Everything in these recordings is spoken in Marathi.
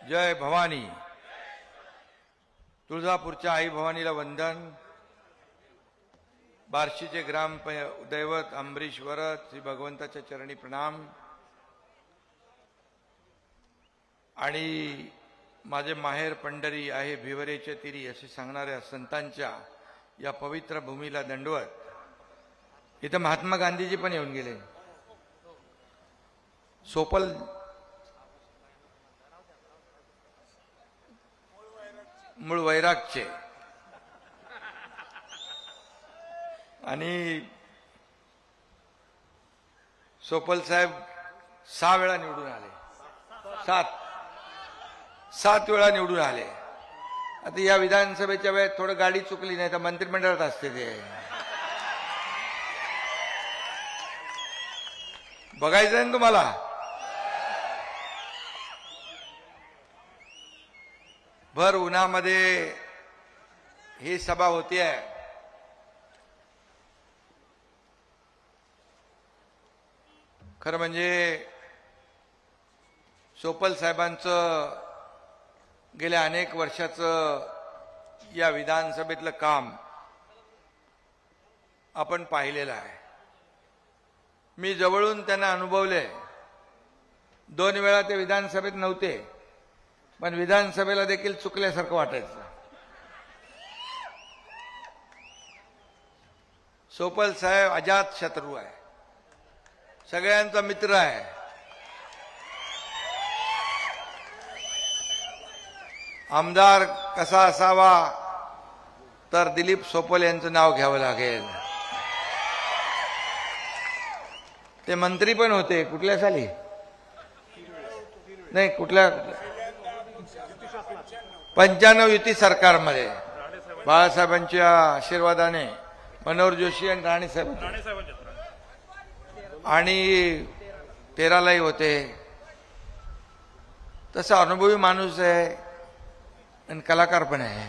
जय भवानी. तुळजापूरच्या आई भवानीला वंदन. बार्शीचे ग्राम दैवत अंबरीश वरद श्री भगवंताच्या चरणी प्रणाम. आणि माझे माहेर पंढरी आहे भिवरेच्या तिरी असे सांगणाऱ्या संतांच्या या पवित्र भूमीला दंडवत. इथं महात्मा गांधीजी पण येऊन गेले. सोपल मूळ वैरागचे आणि सोपल साहेब 6 वेळा निवडून आले. 7 वेळा निवडून आले. आता या विधानसभेच्या वेळेत थोडं गाडी चुकली नाही तर मंत्रिमंडळात असते ते. बघायचं आहे ना तुम्हाला. भर उन्हामध्ये ही सभा होतीये. खरं म्हणजे सोपल साहेबांचं गेल्या अनेक वर्षाचं या विधानसभेतलं काम आपण पाहिलेलं आहे. मी जवळून त्यांना अनुभवले. 2 वेळा ते विधानसभेत नव्हते पण विधानसभेला देखील चुकल्यासारखं वाटायचं. सोपल साहेब अजात शत्रू आहे, सगळ्यांचा मित्र आहे. आमदार कसा असावा तर दिलीप सोपल यांचं नाव घ्यावं लागेल. ते मंत्री पण होते. कुठल्या साली नाही, कुठल्या 95 युती सरकारमध्ये बाळासाहेबांच्या आशीर्वादाने मनोहर जोशी आणि राणेसाहेब आणि 13लाही होते. तसा अनुभवी माणूस आहे आणि कलाकार पण आहे.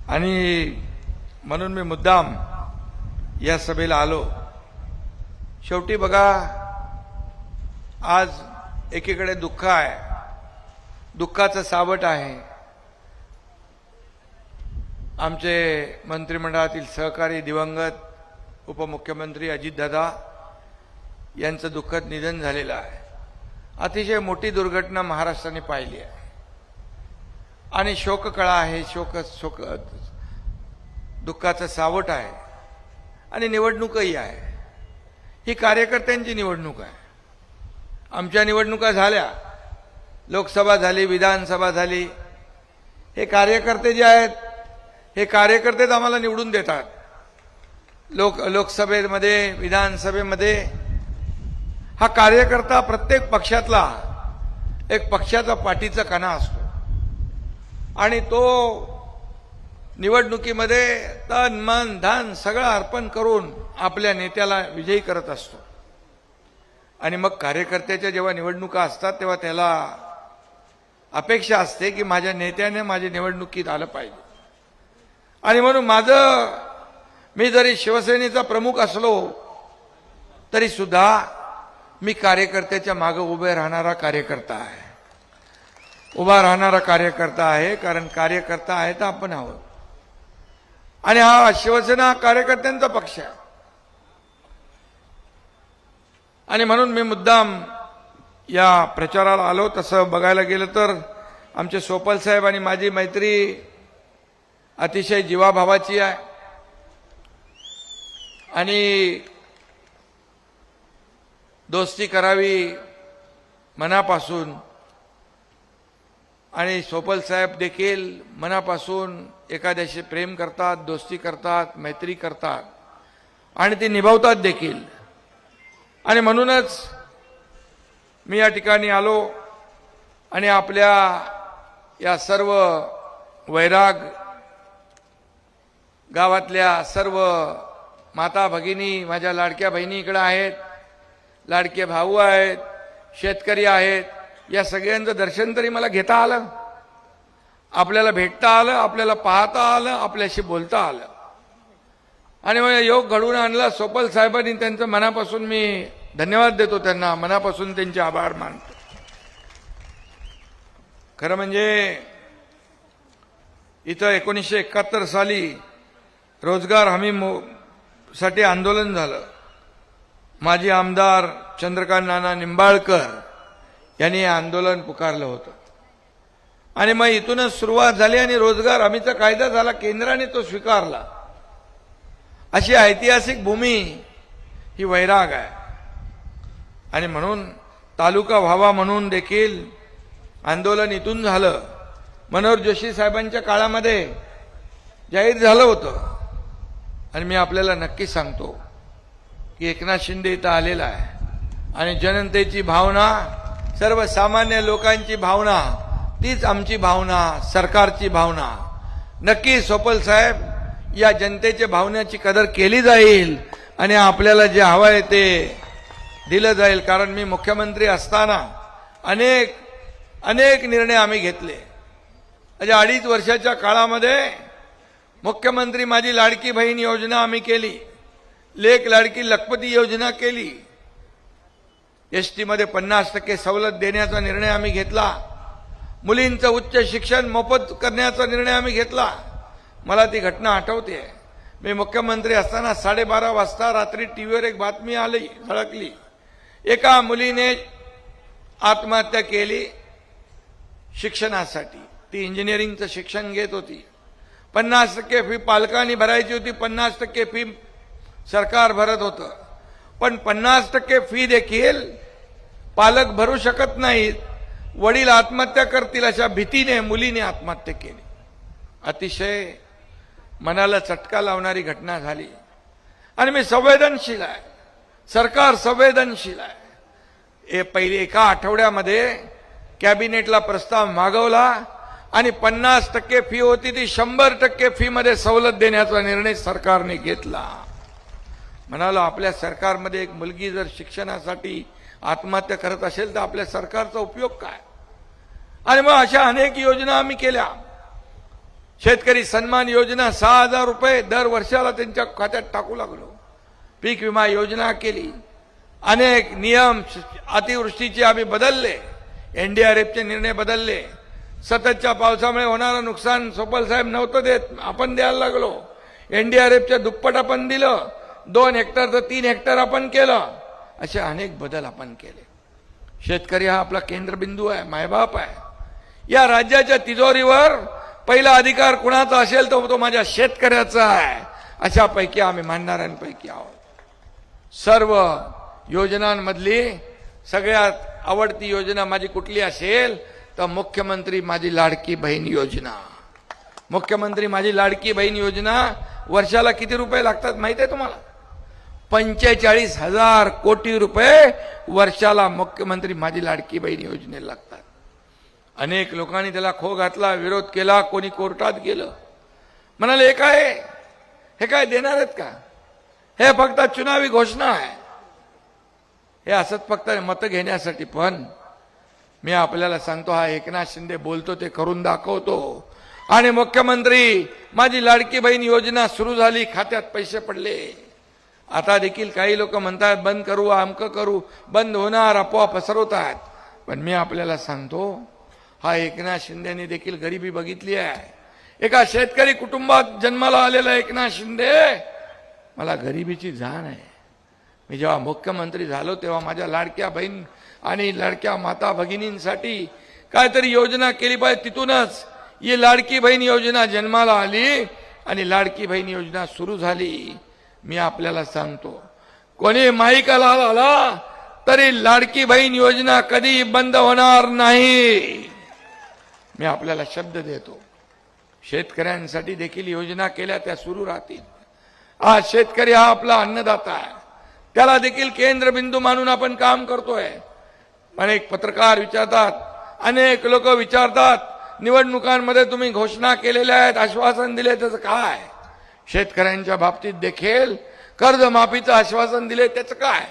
आणि म्हणून मी मुद्दाम या सभेला आलो. शेवटी बघा, आज एकीकडे दुःख आहे, दुःखाचं सावट आहे. आमचे मंत्रिमंडळातील सहकारी दिवंगत उपमुख्यमंत्री अजितदादा यांचं दुःखद निधन झालेलं आहे. अतिशय मोठी दुर्घटना महाराष्ट्राने पाहिली आहे आणि शोककळा आहे, दुःखाचं सावट आहे आणि निवडणूकही आहे. ही कार्यकर्त्यांची निवडणूक आहे. आमच्या निवडणुका झाल्या, लोकसभा झाली, विधानसभा झाली. हे कार्यकर्ते जे आहेत, हे कार्यकर्तेच आम्हाला निवडून देतात. लोकसभेमध्ये, विधानसभेमध्ये हा कार्यकर्ता प्रत्येक पक्षातला एक पक्षाचा पाठीचा कणा असतो आणि तो निवडणुकीमध्ये तन मन धन सगळं अर्पण करून आपल्या नेत्याला विजयी करत असतो. आणि मग कार्यकर्त्याच्या जेव्हा निवडणुका असतात तेव्हा त्याला अपेक्षा असते की माझ्या नेत्याने माझ्या निवडणुकीत आलं पाहिजे. आणि म्हणून मी जरी शिवसेनेचा प्रमुख असलो तरी सुद्धा मी कार्यकर्त्याच्या मागे उभे राहणारा कार्यकर्ता आहे. कारण कार्यकर्ता आहे तर आपण आहोत. आणि हा शिवसेना कार्यकर्त्यांचा पक्ष आहे. आणि म्हणून मी मुद्दाम या प्रचाराला आलो. तसं बघायला गेलं तर आमचे सोपल साहेब आणि माझी मैत्री अतिशय जीवाभावाची आहे. आणि दोस्ती करावी मनापासून. आणि सोपल साहेब देखील मनापासून एखाद्याशी प्रेम करतात, दोस्ती करतात, मैत्री करतात आणि ती निभावतात देखील. आणि म्हणूनच मी या ठिकाणी आलो आणि आपल्या या सर्व वैराग गावातल्या सर्व माता भगिनी, माझ्या लाडक्या बहिणी इकडे आहेत, लाडके भाऊ आहेत, शेतकरी आहेत. या सगळ्यांचं दर्शन तरी मला घेता आलं, आपल्याला भेटता आलं, आपल्याला पाहता आलं, आपल्याशी बोलता आलं. आणि योग घडवून आणला सोपल साहेबांनी. त्यांचं मनापासून मी धन्यवाद देतो, त्यांना मनापासून त्यांचे आभार मानतो. खरं म्हणजे इथं 1971 साली रोजगार हमी साठी आंदोलन झालं. माजी आमदार चंद्रकांत नाना निंबाळकर यांनी हे आंदोलन पुकारलं होतं आणि मग इथूनच सुरुवात झाली आणि रोजगार हमीचा कायदा झाला, केंद्राने तो स्वीकारला. अशी ऐतिहासिक भूमी ही वैराग आहे आणि म्हणून तालुका व्हावा म्हणून देखील आंदोलन इथून झालं. मनोहर जोशी साहेबांच्या काळामध्ये जाहीर झालं होतं आणि मी आपल्याला नक्की सांगतो की एकनाथ शिंदे इथं आलेला आहे आणि जनतेची भावना, सर्वसामान्य लोकांची भावना, तीच आमची भावना, सरकारची भावना. नक्की सोपल साहेब या जनतेच्या भावनेची कदर केली जाईल आणि आपल्याला जे हवं आहे ते दिलं जाईल. कारण मी मुख्यमंत्री असताना अनेक निर्णय आम्ही घेतले. म्हणजे 2.5 वर्षाच्या काळामध्ये मुख्यमंत्री माझी लाडकी बहीण योजना आम्ही केली, लेक लाडकी लखपती योजना केली, एसटी मध्ये 50% सवलत देण्याचा निर्णय आम्ही घेतला, मुलींचं उच्च शिक्षण मोफत करण्याचा निर्णय आम्ही घेतला. मला ती घटना आठवते. मी मुख्यमंत्री असताना 12:30 वाजता रात्री टीव्हीवर एक बातमी आली, झळकली. एका मुलीने आत्महत्या केली शिक्षणासाठी. ती इंजिनिअरिंगचं शिक्षण घेत होती. 50% फी पालकांनी भरायची होती, 50% फी सरकार भरत होतं. पण 50% फी देखील पालक भरू शकत नाहीत, वडील आत्महत्या करतील अशा भीतीने मुलीने आत्महत्या केली. अतिशय मनाला चटका लावणारी घटना झाली आणि मी संवेदनशील आहे, सरकार संवेदनशील आहे. पहिले एका आठवड्यामध्ये कॅबिनेटला प्रस्ताव मागवला आणि 50% फी होती ती 100% फी मध्ये सवलत देण्याचा निर्णय सरकारने घेतला. म्हणालो आपल्या सरकारमध्ये एक मुलगी जर शिक्षणासाठी आत्महत्या करत असेल तर आपल्या सरकारचा उपयोग काय. आणि मग अशा अनेक योजना आम्ही केल्या. शेतकरी सन्मान योजना 6,000 रुपये दर वर्षाला त्यांच्या खात्यात टाकू लागलो. पीक विमा योजना केली. अनेक नियम अतिवृष्टीचे आम्ही बदलले, एनडीआरएफचे निर्णय बदलले. सततच्या पावसामुळे होणारं नुकसान सोपल साहेब नव्हतं देत, आपण द्यायला लागलो. एनडीआरएफच्या दुप्पट आपण दिलं, 2 हेक्टर तर 3 हेक्टर आपण केलं. असे अनेक बदल आपण केले. शेतकरी हा आपला केंद्रबिंदू आहे, मायबाप आहे. या राज्याच्या तिजोरीवर पहिला अधिकार कुणाचा असेल तर तो माझ्या शेतकऱ्याचा आहे. अशापैकी आम्ही मानणाऱ्यांपैकी आहोत. सर्व योजनांमधली सगळ्यात आवडती योजना माझी कुठली असेल तर मुख्यमंत्री माझी लाडकी बहीण योजना. मुख्यमंत्री माझी लाडकी बहीण योजना वर्षाला किती रुपये लागतात माहिती आहे तुम्हाला? 45,000 कोटी रुपये वर्षाला मुख्यमंत्री माझी लाडकी बहीण योजनेला लागतात. अनेक लोकांनी त्याला खो घातला, विरोध केला, कोणी कोर्टात गेलं. म्हणाले हे काय देणार आहेत का? हे फक्त चुनावी घोषणा आहे, हे असंच फक्त मतं घेण्यासाठी. पण मी आपल्याला सांगतो, हा एकनाथ शिंदे बोलतो ते करून दाखवतो. आणि मुख्यमंत्री माझी लाडकी बहीण योजना सुरू झाली, खात्यात पैसे पडले. आता देखील काही लोक म्हणतात बंद करू, अमकं करू, बंद होणार, अफवा पसरवतात. पण मी आपल्याला सांगतो, हा एकनाथ शिंदेने देखील गरिबी बघितली आहे. एका शेतकरी कुटुंबात जन्माला आलेला एकनाथ शिंदे, मला गरिबीची जाण आहे. मी जेव्हा मुख्यमंत्री झालो तेव्हा माझ्या लाडक्या बहीण आणि लाडक्या माता भगिनींसाठी काहीतरी योजना केली पाहिजे. तिथूनच ही लाडकी बहीण योजना जन्माला आली आणि लाडकी बहीण योजना सुरू झाली. मी आपल्याला सांगतो, कोणी माईकाला आला तरी लाडकी बहीण योजना कधी बंद होणार नाही. मी आपल्याला शब्द देतो. शेतकऱ्यांसाठी देखील योजना केल्या त्या सुरू राहतील. आज शेतकरी हा आपला अन्नदाता आहे, त्याला देखील केंद्रबिंदू मानून आपण काम करतोय. अनेक पत्रकार विचारतात, अनेक लोक विचारतात, निवडणुकांमध्ये तुम्ही घोषणा केलेल्या आहेत, आश्वासन दिले, त्याचं काय? शेतकऱ्यांच्या बाबतीत देखील कर्जमाफीचं आश्वासन दिले, त्याचं काय?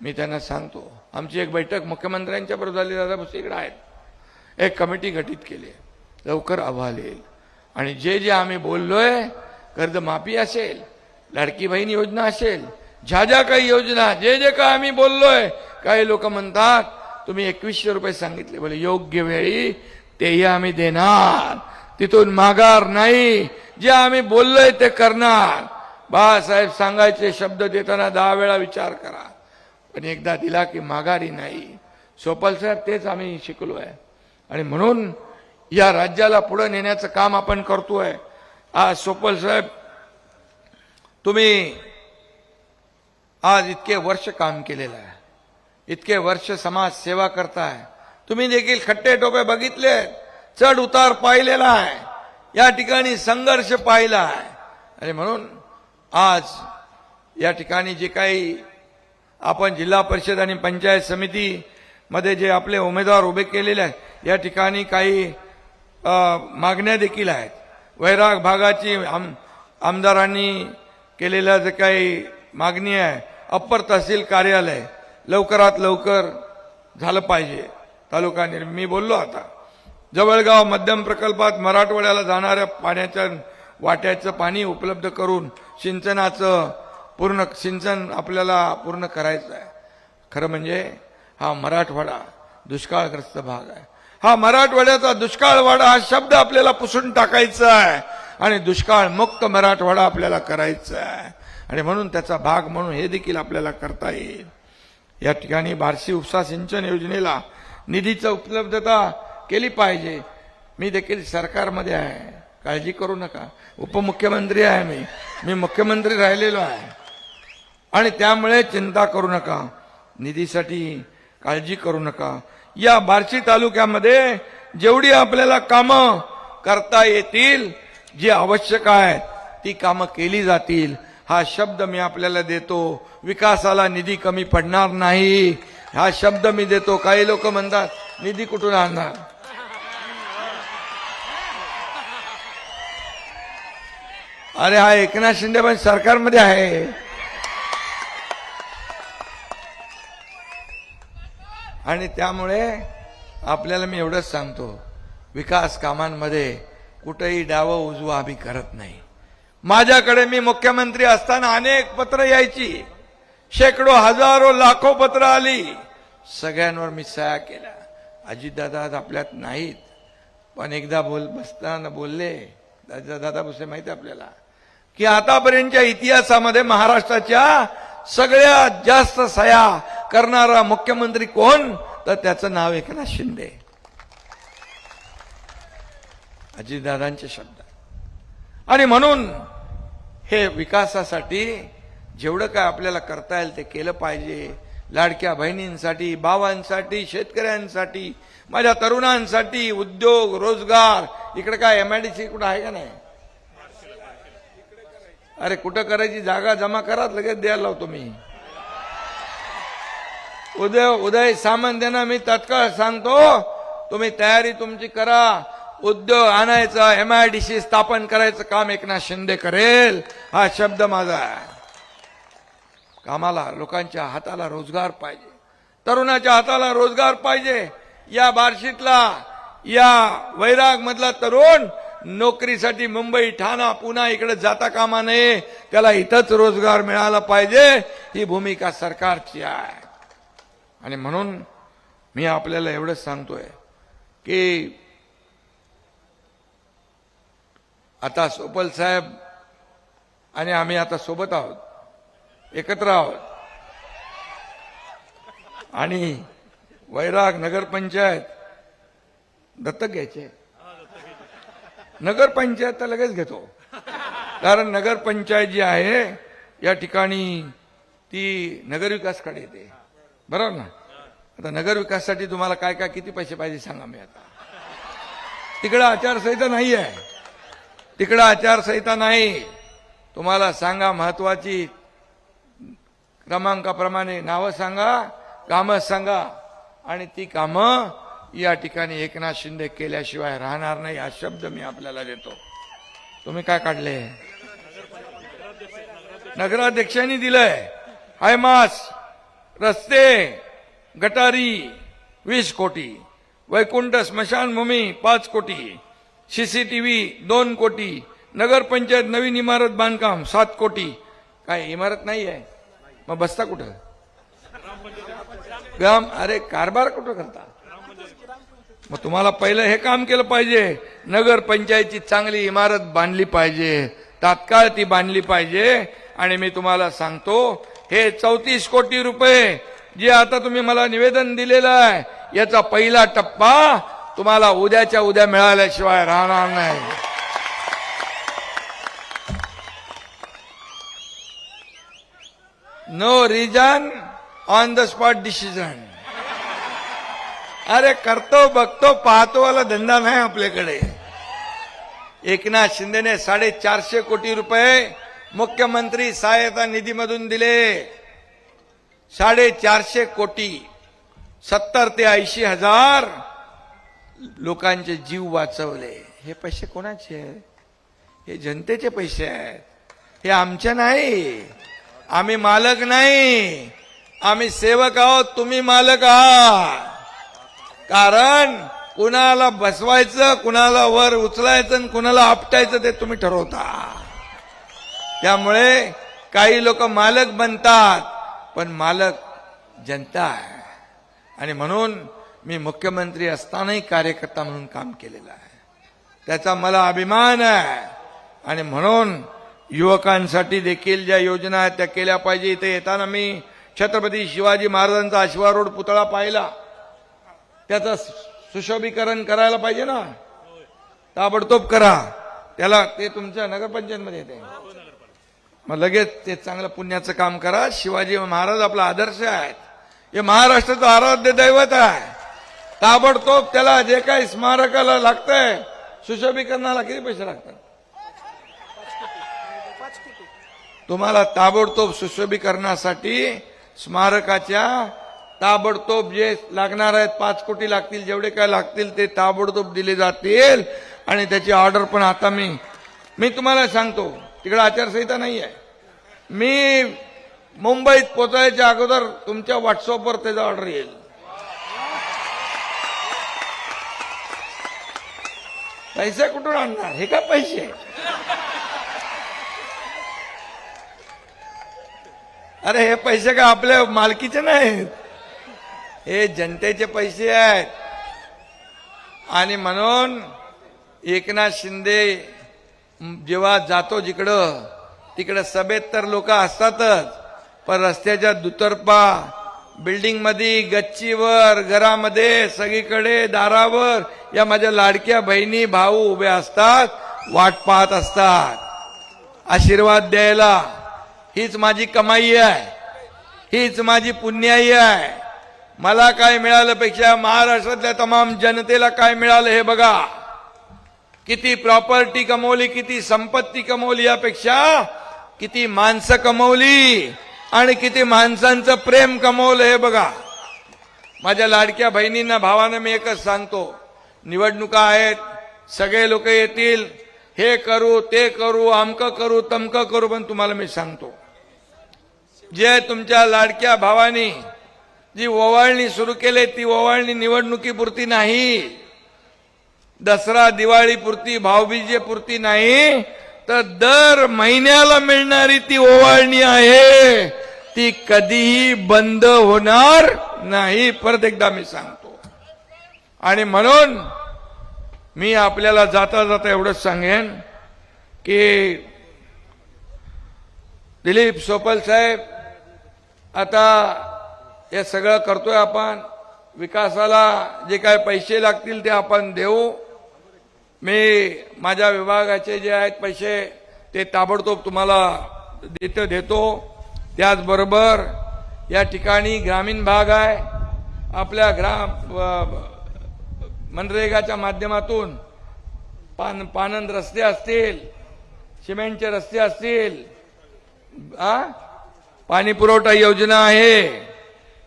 मी त्यांना सांगतो, आमची एक बैठक मुख्यमंत्र्यांच्या बरोबर झाली, दादा भुसेकडे आहेत, एक कमिटी गठीत केली, लवकर अहवाल येईल. आणि जे जे आम्ही बोललोय, कर्जमाफी असेल, लाडकी बहीण योजना असेल, ज्या ज्या काही योजना जे जे काय आम्ही बोललोय, काही लोक म्हणतात तुम्ही 2100 रुपये सांगितले, बोले योग्य वेळी तेही आम्ही देणार, तिथून माघार नाही, जे आम्ही बोललोय ते करणार. बाळासाहेब सांगायचे शब्द देताना 10 वेळा विचार करा, पण एकदा दिला की माघारी नाही. सोपल साहेब तेच आम्ही शिकलोय आणि म्हणून या राज्याला पुढे नेण्याचं काम आपण करतोय. आज सोपल साहेब तुम्ही आज इतके वर्ष काम केलेलं आहे, इतके वर्ष समाज सेवा करताय, तुम्ही देखील खट्टे टोपे बघितले, चढ उतार पाहिलेला आहे, या ठिकाणी संघर्ष पाहिला आहे आणि म्हणून आज या ठिकाणी जे काही आपण जिल्हा परिषद आणि पंचायत समिती मध्ये जे आपले उमेदवार उभे केलेले आहेत, या ठिकाणी काही मागण्या देखील आहेत. वैराग भागाची आमदारांनी केलेल्या जे काही मागणी आहे, अप्पर तहसील कार्यालय लवकरात लवकर झालं पाहिजे. तालुका मी बोललो आता जवळगाव मध्यम प्रकल्पात मराठवाड्याला जाणाऱ्या पाण्याच्या वाट्याचं पाणी उपलब्ध करून सिंचनाचं पूर्ण सिंचन आपल्याला पूर्ण करायचं आहे. खरं म्हणजे हा मराठवाडा दुष्काळग्रस्त भाग आहे. हा मराठवाड्याचा दुष्काळवाडा हा शब्द आपल्याला पुसून टाकायचा आहे आणि दुष्काळ मुक्त मराठवाडा आपल्याला करायचा आहे आणि म्हणून त्याचा भाग म्हणून हे देखील आपल्याला करता येईल. या ठिकाणी बार्शी उपसा सिंचन योजनेला निधीची उपलब्धता केली पाहिजे. मी देखील सरकारमध्ये आहे, काळजी करू नका. उपमुख्यमंत्री आहे मी मुख्यमंत्री राहिलेलो आहे आणि त्यामुळे चिंता करू नका, निधीसाठी काळजी करू नका. या बार्शी तालुक्यामध्ये जेवढी आपल्याला कामं करता येतील, जी आवश्यक आहेत ती कामं केली जातील, हा शब्द मी आपल्याला देतो. विकासाला निधी कमी पडणार नाही, हा शब्द मी देतो. काही लोक म्हणतात निधी कुठून आणणार, अरे हा एकनाथ शिंदे पण सरकारमध्ये आहे आणि त्यामुळे आपल्याला मी एवढंच सांगतो, विकास कामांमध्ये कुठेही डावं उजवं आम्ही करत नाही. माझ्याकडे मी मुख्यमंत्री असताना अनेक पत्र यायची, शेकडो हजारो लाखो पत्र आली, सगळ्यांवर मी सह्या केल्या. अजितदादा आज आपल्यात नाहीत, पण एकदा बसताना बोलले, दादा भुसे माहिती आपल्याला, की आतापर्यंतच्या इतिहासामध्ये महाराष्ट्राच्या सगळ्यात जास्त सह्या करणारा मुख्यमंत्री कोण, तर त्याचं नाव एकनाथ शिंदे. अजितदादांचे शब्द. आणि म्हणून हे विकासासाठी जेवढं काय आपल्याला करता येईल ते केलं पाहिजे. लाडक्या बहिणींसाठी, भावांसाठी, शेतकऱ्यांसाठी, माझ्या तरुणांसाठी, उद्योग रोजगार. इकडे काय MIDC कुठं आहे का नाही? अरे कुठं करायची, जागा जमा करा, लगेच द्यायला लावतो मी. उदय सामंत यांना मी तत्काळ सांगतो, तुम्ही तयारी तुमची करा. उद्योग आणायचा, MIDC स्थापन करायचं काम एकनाथ शिंदे करेल, हा शब्द माझा आहे. कामाला, लोकांच्या हाताला रोजगार पाहिजे, तरुणाच्या हाताला रोजगार पाहिजे. या बार्शीतला, या वैराग मधला तरुण नोकरीसाठी मुंबई, ठाणा, पुणा इकडे जाता कामा नये, त्याला इथंच रोजगार मिळाला पाहिजे. ही भूमिका सरकारची आहे आणि म्हणून मी आपल्याला एवढंच सांगतोय की आता सोपल साहेब आणि आम्ही आता सोबत आहोत, एकत्र आहोत आणि वैराग नगरपंचायत दत्तक घ्यायचे. नगरपंचायत तर लगेच घेतो, कारण नगरपंचायत जी आहे या ठिकाणी ती नगरविकासकडे येते, बरोबर ना. आता नगरविकासासाठी तुम्हाला काय काय किती पैसे पाहिजे सांगा. मी आता तिकडे आचारसंहिता नाही आहे, तिकडे आचारसंहिता नाही. तुम्हाला सांगा, महत्वाची क्रमांकाप्रमाणे नावं सांगा, कामं सांगा आणि ती कामं या ठिकाणी एकनाथ शिंदे केल्याशिवाय राहणार नाही, हा शब्द मी आपल्याला देतो. तुम्ही काय काढले? नगराध्यक्षांनी दिलंय. हायमास, रस्ते, गटारी 20 कोटी, वैकुंठ स्मशानभूमी 5 कोटी, CCTV 2 कोटी, नगरपंचायत नवीन इमारत बांधकाम 7 कोटी. काय इमारत नाही आहे? मग बसता कुठं? अरे कारभार कुठं करता? मग तुम्हाला पहिलं हे काम केलं पाहिजे. नगर पंचायतची चांगली इमारत बांधली पाहिजे, तात्काळ ती बांधली पाहिजे. आणि मी तुम्हाला सांगतो, हे 34 कोटी रुपये जे आता तुम्ही मला निवेदन दिलेलं आहे, याचा पहिला टप्पा तुम्हाला उद्याच्या उद्या मिळाल्याशिवाय राहणार नाही. No reason on the spot decision. अरे करतो बघतो पाहतो वाला धंदा नाही आपल्याकडे. एकनाथ शिंदेने 450 कोटी रुपये मुख्यमंत्री सहायता निधीमधून दिले. 450 कोटी, 70 ते 80 हजार लोकांचे जीव वाचवले. हे पैसे कोणाचे आहेत? हे जनतेचे पैसे आहेत. हे आमचे नाही. आम्ही मालक नाही, आम्ही सेवक आहोत. तुम्ही मालक आहात. कारण कुणाला बसवायचं, कुणाला वर उचलायचं आणि कुणाला आपटायचं ते तुम्ही ठरवता. त्यामुळे काही लोक मालक बनतात, पण मालक जनता आहे. आणि म्हणून मी मुख्यमंत्री असतानाही कार्यकर्ता म्हणून काम केलेलं आहे. त्याचा मला अभिमान आहे. आणि म्हणून युवकांसाठी देखील ज्या योजना आहेत त्या केल्या पाहिजे. इथे येताना मी छत्रपती शिवाजी महाराजांचा आशिवा रोड पुतळा पाहिला. त्याचं सुशोभीकरण करायला पाहिजे ना, ताबडतोब करा. त्याला ते तुमच्या नगरपंचायतमध्ये येते, मग लगेच ते चांगलं पुण्याचं काम करा. शिवाजी महाराज आपला आदर्श आहेत. हे महाराष्ट्राचं आराध्य दैवत आहे. ताबडतोब त्याला जे काही स्मारकाला लागतंय सुशोभीकरणाला किती पैसे लागतात? तुम्हाला ताबडतोब सुशोभीकरणासाठी स्मारकाच्या ताबडतोब जे लागणार आहेत 5 कोटी लागतील, जेवढे काय लागतील ते ताबडतोब दिले जातील. आणि त्याची ऑर्डर पण आता मी तुम्हाला सांगतो, तिकडे आचारसंहिता नाही आहे. मी मुंबईत पोहोचायच्या अगोदर तुमच्या व्हॉट्सअपवर त्याचा ऑर्डर येईल. पैसे कुठून आणणार? हे का पैसे? अरे हे पैसे का आपल्या मालकीचे नाहीत, हे जनतेचे पैसे आहेत. आणि म्हणून एकनाथ शिंदे जेव्हा जातो जिकडं तिकडं सभेत तर लोक असतातच, पण रस्त्याच्या दुतर्फा, बिल्डिंग मध्ये, गच्चीवर, घरामध्ये, सगळीकडे दारावर या माझ्या लाडक्या बहिणी भाऊ उभे असतात, वाट पाहत असतात आशीर्वाद द्यायला. हीच माझी कमाई आहे, हीच माझी पुण्याई आहे. मला काय मिळालं पेक्षा महाराष्ट्रातल्या तमाम जनतेला काय मिळालं हे बघा. किती प्रॉपर्टी कमवली, किती संपत्ती कमवली, यापेक्षा किती माणसं कमवली आणि किती माणसांचं प्रेम कमवलं हे बघा. माझ्या लाडक्या बहिणींना, भावांना मी एकच सांगतो, निवडणुका आहेत, सगळे लोक येतील, हे करू ते करू, अमकं करू तमकं करू, पण तुम्हाला मी सांगतो, जे तुमच्या लाडक्या भावानी जी ओवाळणी सुरू केली ती ओवाळणी निवडणुकीपुरती नाही, दसरा दिवाळीपुरती, भाऊबीजेपुरती नाही, तर दर महिन्याला मिळणारी ती ओवाळणी आहे. ती कधीही बंद होणार नाही, परत एकदा मी सांगतो. आणि म्हणून मी आपल्याला जाता जाता एवढंच सांगेन की दिलीप सोपल साहेब, आता हे सगळं करतोय आपण, विकासाला जे काय पैसे लागतील ते आपण देऊ. मी माझ्या विभागाचे जे आहेत पैसे ते ताबडतोब तुम्हाला देतो. त्याचबरोबर या ठिकाणी ग्रामीण भाग आहे, आपल्या मनरेगाच्या माध्यमातून पानंद रस्ते असतील, सिमेंटचे रस्ते असतील, पाणी पुरवठा योजना आहे,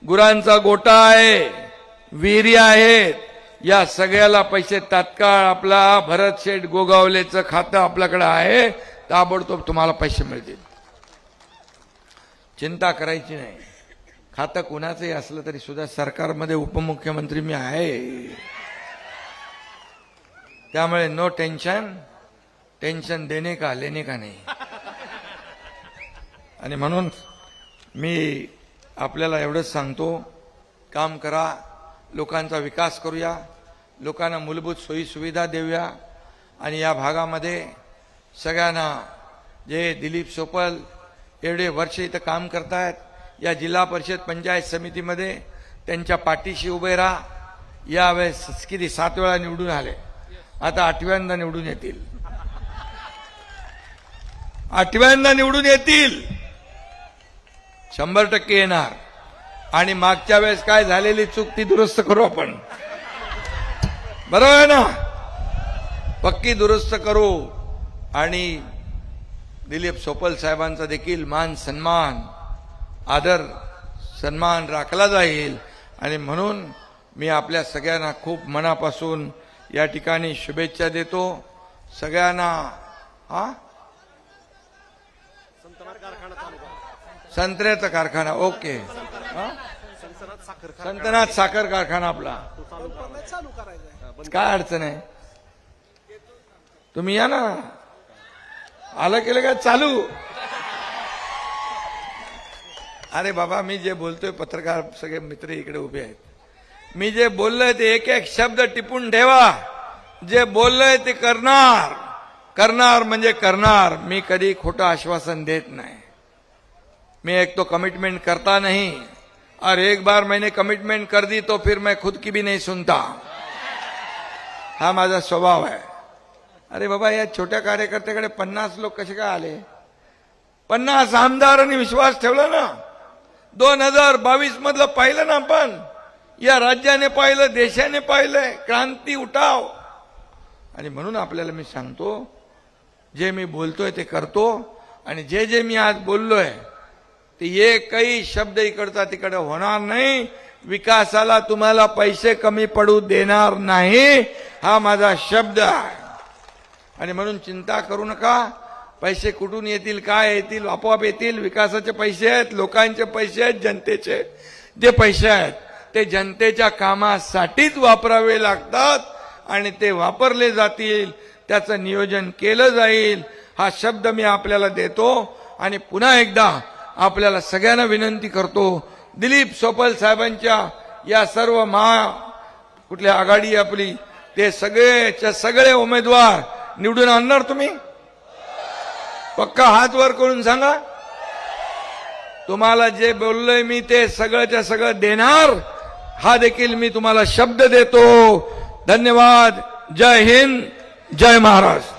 गुरांचा गोठा आहे, विहिरी आहेत, या सगळ्याला पैसे तात्काळ आपला भरत शेठ गोगावलेचं खातं आपल्याकडे आहे, ताबडतोब तुम्हाला पैसे मिळतील. चिंता करायची नाही. खातं कुणाचंही असलं तरी सुद्धा सरकारमध्ये उपमुख्यमंत्री मी आहे, त्यामुळे नो टेन्शन. टेन्शन देणे का लेणे का नाही. आणि म्हणून मी आपल्याला एवढंच सांगतो, काम करा, लोकांचा विकास करूया, लोकांना मूलभूत सोयी सुविधा देऊया आणि या भागामध्ये सगळ्यांना जे दिलीप सोपल एवढे वर्ष इथं काम करतायत या जिल्हा परिषद पंचायत समितीमध्ये त्यांच्या पाठीशी उभे राहा. यावेळेस किती 7 वेळा निवडून आले, आता 8व्यांदा निवडून येतील. 8व्यांदा निवडून येतील, 100% येणार. आणि मागच्या वेळेस काय झालेली चूक ती दुरुस्त करू आपण, बरोबर आहे ना? पक्की दुरुस्त करू आणि दिलीप सोपल साहेबांचा देखील मान सन्मान आदर सन्मान राखला जाईल. आणि म्हणून मी आपल्या सगळ्यांना खूप मनापासून या ठिकाणी शुभेच्छा देतो सगळ्यांना. संत्र्याचा कारखाना, ओके. संतनाथ साखर कारखाना आपला काय अडचण आहे? तुम्ही या ना, आलं केलं काय चालू? अरे बाबा, मी जे बोलतोय, पत्रकार सगळे मित्र इकडे उभे आहेत, मी जे बोललोय ते एक एक शब्द टिपून ठेवा. जे बोललोय ते करणार, करणार म्हणजे करणार. मी कधी खोटं आश्वासन देत नाही. मैं एक तो कमिटमेंट करता नहीं और एक बार मैंने कमिटमेंट कर दी तो फिर मैं खुद की भी नहीं सुनता. हा माझा स्वभाव आहे. अरे बाबा, या छोट्या कार्यकर्त्याकडे 50 लोक कसे काय आले? 50 आमदारांनी विश्वास ठेवला ना. 2022 मधलं पाहिलं ना आपण, या राज्याने पाहिलं, देशाने पाहिलंय, क्रांती उठाव. आणि म्हणून आपल्याला मी सांगतो, जे मी बोलतोय ते करतो. आणि जे जे मी आज बोललोय ते एकही शब्द इकडचा तिकडे होणार नाही. विकासाला तुम्हाला पैसे कमी पडू देणार नाही, हा माझा शब्द आहे. आणि म्हणून चिंता करू नका. पैसे कुठून येतील, काय येतील, आपोआप येतील. विकासाचे पैसे आहेत, लोकांचे पैसे आहेत, जनतेचे जे पैसे आहेत ते जनतेच्या कामासाठीच वापरावे लागतात आणि ते वापरले जातील, त्याचं नियोजन केलं जाईल, हा शब्द मी आपल्याला देतो. आणि पुन्हा एकदा आपल्याला सगळ्यांना विनंती करतो, दिलीप सोपल साहेबांच्या या सर्व कुठल्या आघाडी आपली, ते सगळे उमेदवार निवडून आणणार तुम्ही? पक्का हात वर करून सांगा. तुम्हाला जे बोललोय मी ते सगळंच्या सगळं देणार, हा देखील मी तुम्हाला शब्द देतो. धन्यवाद. जय हिंद, जय महाराष्ट्र.